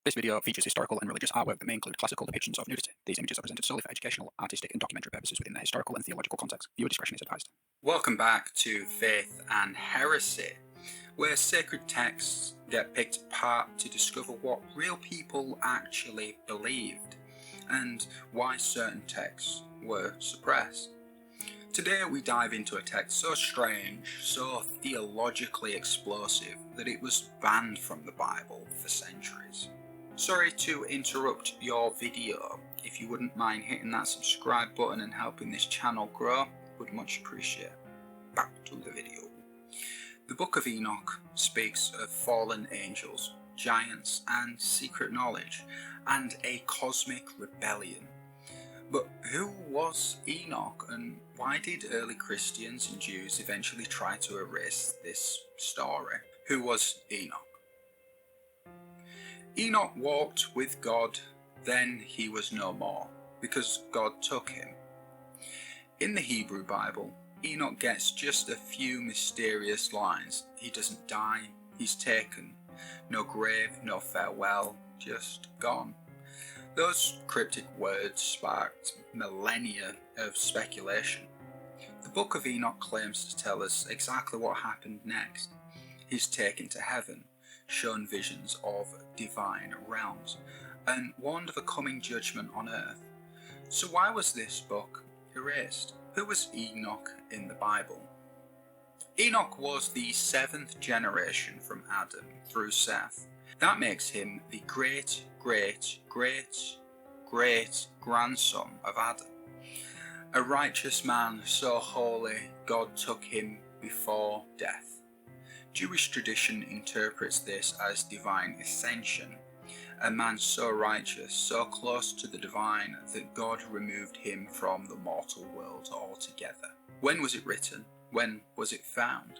This video features historical and religious artwork that may include classical depictions of nudity. These images are presented solely for educational, artistic, and documentary purposes within their historical and theological context. Viewer discretion is advised. Welcome back to Faith and Heresy, where sacred texts get picked apart to discover what real people actually believed and why certain texts were suppressed. Today we dive into a text so strange, so theologically explosive, that it was banned from the Bible for centuries. Sorry to interrupt your video. If you wouldn't mind hitting that subscribe button and helping this channel grow, would much appreciate. Back to the video. The Book of Enoch speaks of fallen angels, giants, and secret knowledge, and a cosmic rebellion. But who was Enoch, and why did early Christians and Jews eventually try to erase this story? Who was Enoch? Enoch walked with God, then he was no more, because God took him. In the Hebrew Bible, Enoch gets just a few mysterious lines. He doesn't die, he's taken. No grave, no farewell, just gone. Those cryptic words sparked millennia of speculation. The Book of Enoch claims to tell us exactly what happened next. He's taken to heaven, shown visions of divine realms, and warned of a coming judgment on earth. So why was this book erased? Who was Enoch in the Bible? Enoch was the seventh generation from Adam through Seth. That makes him the great grandson of Adam. A righteous man so holy, God took him before death. Jewish tradition interprets this as divine ascension. A man so righteous, so close to the divine, that God removed him from the mortal world altogether. When was it written? When was it found?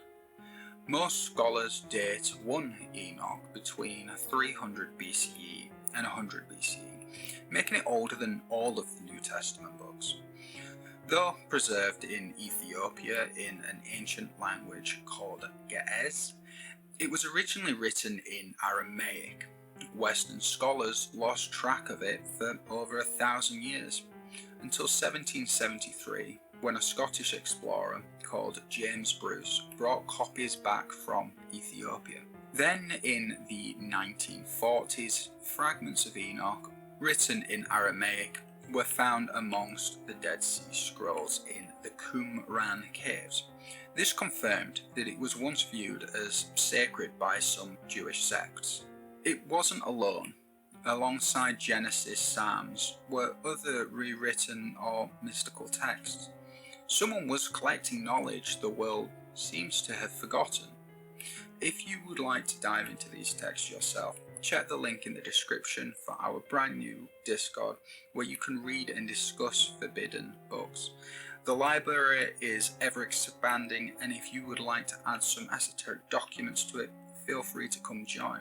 Most scholars date one Enoch between 300 BCE and 100 BCE, making it older than all of the New Testament books. Though preserved in Ethiopia in an ancient language called Ge'ez, it was originally written in Aramaic. Western scholars lost track of it for over 1,000 years, until 1773, when a Scottish explorer called James Bruce brought copies back from Ethiopia. Then in the 1940s, fragments of Enoch, written in Aramaic, were found amongst the Dead Sea Scrolls in the Qumran caves. This confirmed that it was once viewed as sacred by some Jewish sects. It wasn't alone. Alongside Genesis, Psalms were other rewritten or mystical texts. Someone was collecting knowledge the world seems to have forgotten. If you would like to dive into these texts yourself, check the link in the description for our brand new Discord, where you can read and discuss forbidden books. The library is ever expanding, and if you would like to add some esoteric documents to it, feel free to come join.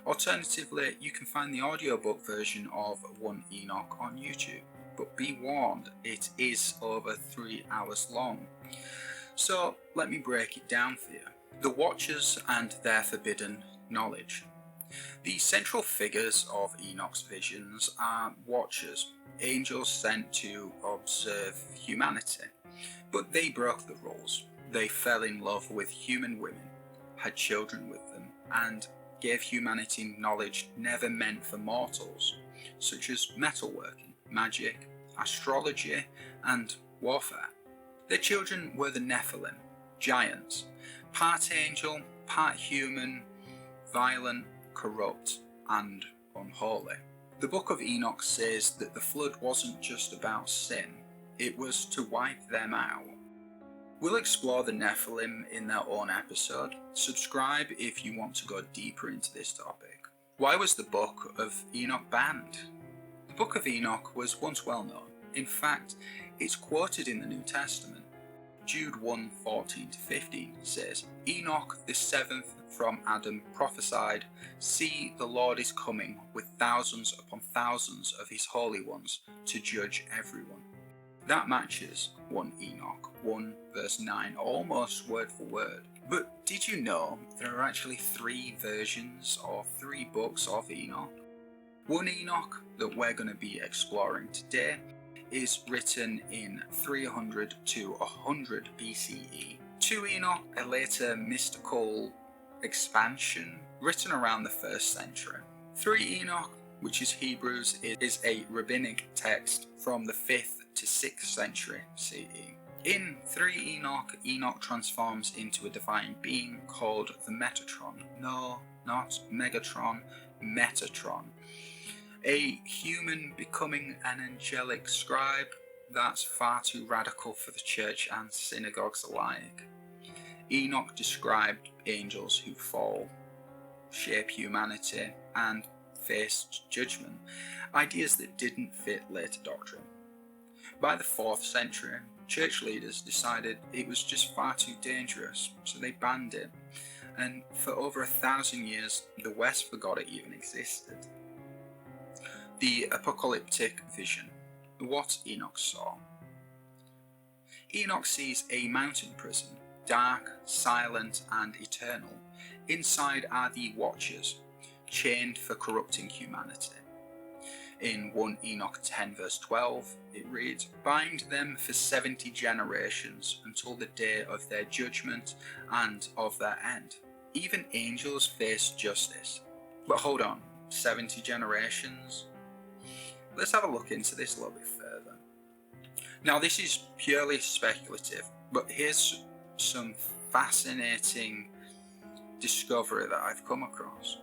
Alternatively, you can find the audiobook version of 1 Enoch on YouTube, but be warned, it is over 3 hours long. So let me break it down for you. The Watchers and their forbidden knowledge. The central figures of Enoch's visions are Watchers, angels sent to observe humanity. But they broke the rules. They fell in love with human women, had children with them, and gave humanity knowledge never meant for mortals, such as metalworking, magic, astrology, and warfare. Their children were the Nephilim, giants, part angel, part human, violent, corrupt, and unholy. The Book of Enoch says that the flood wasn't just about sin, it was to wipe them out. We'll explore the Nephilim in their own episode. Subscribe if you want to go deeper into this topic. Why was the Book of Enoch banned? The Book of Enoch was once well known. In fact, it's quoted in the New Testament. Jude 1:14-15 says, Enoch the seventh from Adam prophesied, See, the Lord is coming with thousands upon thousands of his holy ones to judge everyone. That matches 1 Enoch 1 verse 9, almost word for word. But did you know there are actually 3 versions or 3 books of Enoch? One Enoch that we're going to be exploring today is written in 300 to 100 BCE. Two Enoch, a later mystical expansion written around the 1st century. 3 Enoch, which is Hebrews, is a rabbinic text from the 5th to 6th century CE. In 3 Enoch, Enoch transforms into a divine being called the Metatron. No, not Megatron, Metatron. A human becoming an angelic scribe. That's far too radical for the church and synagogues alike. Enoch described angels who fall, shape humanity, and faced judgment, ideas that didn't fit later doctrine. By the 4th century, church leaders decided it was just far too dangerous, so they banned it, and for over 1,000 years the West forgot it even existed. The Apocalyptic vision, what Enoch saw. Enoch sees a mountain prison, dark, silent, and eternal. Inside are the Watchers, chained for corrupting humanity. In 1 Enoch 10 verse 12, it reads, "Bind them for 70 generations until the day of their judgment and of their end." Even angels face justice. But hold on, 70 generations? Let's have a look into this a little bit further. Now this is purely speculative, but here's some fascinating discovery that I've come across.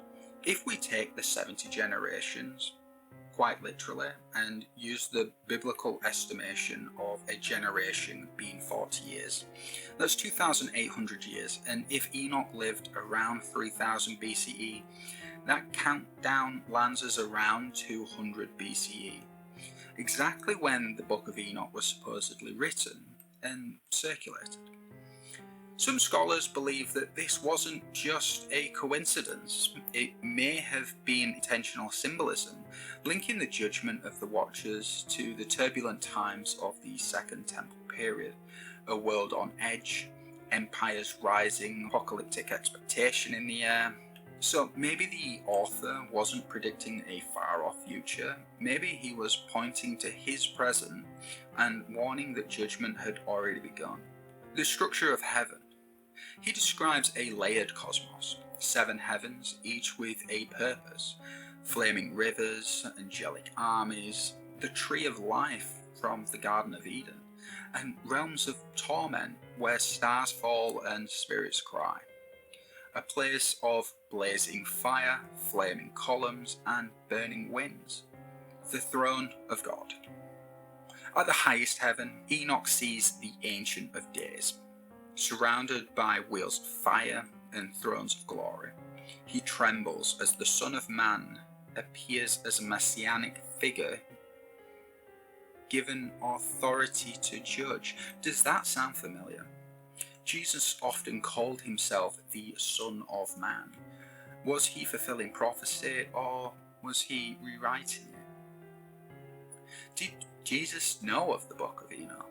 If we take the 70 generations quite literally and use the biblical estimation of a generation being 40 years, that's 2,800 years, and if Enoch lived around 3000 BCE, that countdown lands us around 200 BCE, exactly when the Book of Enoch was supposedly written and circulated. Some scholars believe that this wasn't just a coincidence. It may have been intentional symbolism, linking the judgment of the Watchers to the turbulent times of the Second Temple period, a world on edge, empires rising, apocalyptic expectation in the air. So maybe the author wasn't predicting a far-off future, maybe he was pointing to his present and warning that judgment had already begun. The structure of heaven. He describes a layered cosmos, 7 heavens, each with a purpose, flaming rivers, angelic armies, the tree of life from the Garden of Eden, and realms of torment where stars fall and spirits cry. A place of blazing fire, flaming columns, and burning winds. The throne of God. At the highest heaven, Enoch sees the Ancient of Days, surrounded by wheels of fire and thrones of glory. He trembles as the Son of Man appears as a messianic figure given authority to judge. Does that sound familiar? Jesus often called himself the Son of Man. Was he fulfilling prophecy, or was he rewriting it? Did Jesus know of the Book of Enoch?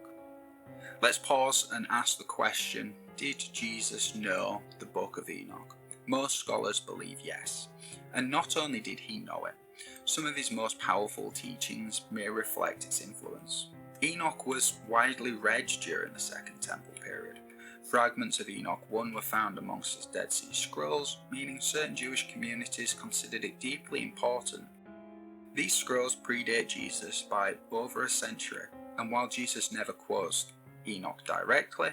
Let's pause and ask the question, did Jesus know the Book of Enoch? Most scholars believe yes. And not only did he know it, some of his most powerful teachings may reflect its influence. Enoch was widely read during the Second Temple period. Fragments of Enoch 1 were found amongst the Dead Sea Scrolls, meaning certain Jewish communities considered it deeply important. These scrolls predate Jesus by over a century, and while Jesus never quotes Enoch directly,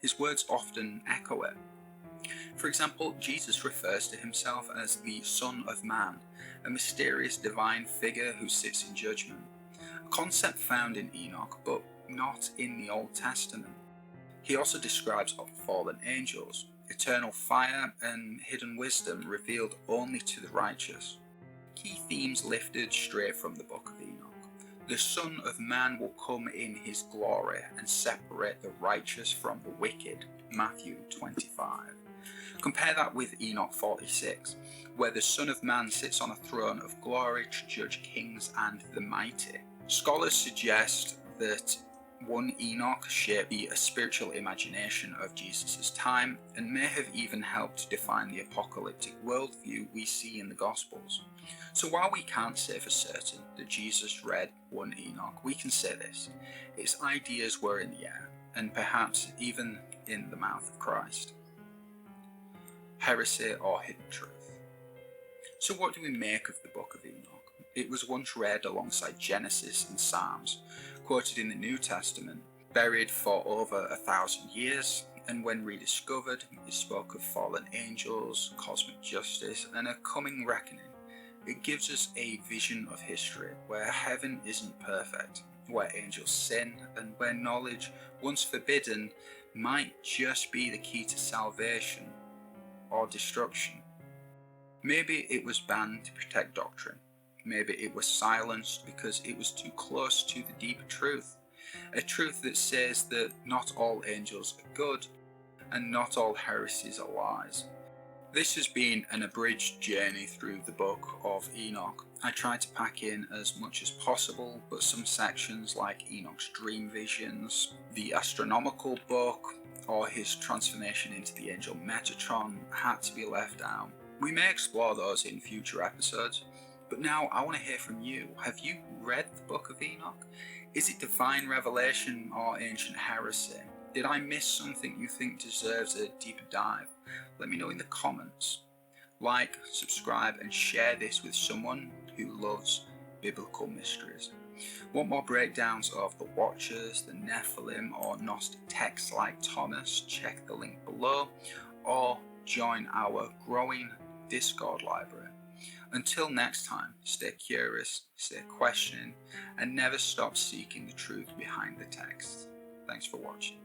his words often echo it. For example, Jesus refers to himself as the Son of Man, a mysterious divine figure who sits in judgment, a concept found in Enoch but not in the Old Testament. He also describes fallen angels, eternal fire, and hidden wisdom revealed only to the righteous. Key themes lifted straight from the Book of Enoch. The Son of Man will come in his glory and separate the righteous from the wicked, Matthew 25. Compare that with Enoch 46, where the Son of Man sits on a throne of glory to judge kings and the mighty. Scholars suggest that 1 Enoch shaped the spiritual imagination of Jesus' time and may have even helped to define the apocalyptic worldview we see in the Gospels. So while we can't say for certain that Jesus read 1 Enoch, we can say this: its ideas were in the air, and perhaps even in the mouth of Christ. Heresy or hidden truth. So what do we make of the book of Enoch? It was once read alongside Genesis and Psalms, quoted in the New Testament, buried for over 1,000 years, and when rediscovered, it spoke of fallen angels, cosmic justice, and a coming reckoning. It gives us a vision of history where heaven isn't perfect, where angels sin, and where knowledge, once forbidden, might just be the key to salvation or destruction. Maybe it was banned to protect doctrine. Maybe it was silenced because it was too close to the deeper truth. A truth that says that not all angels are good and not all heresies are lies. This has been an abridged journey through the book of Enoch. I tried to pack in as much as possible, but some sections like Enoch's dream visions, the astronomical book, or his transformation into the angel Metatron had to be left out. We may explore those in future episodes, but now I want to hear from you. Have you read the book of Enoch? Is it divine revelation or ancient heresy? Did I miss something you think deserves a deeper dive? Let me know in the comments. Like, subscribe, and share this with someone who loves biblical mysteries. Want more breakdowns of the Watchers, the Nephilim, or Gnostic texts like Thomas? Check the link below, or join our growing Discord library. Until next time, stay curious, stay questioning, and never stop seeking the truth behind the text. Thanks for watching.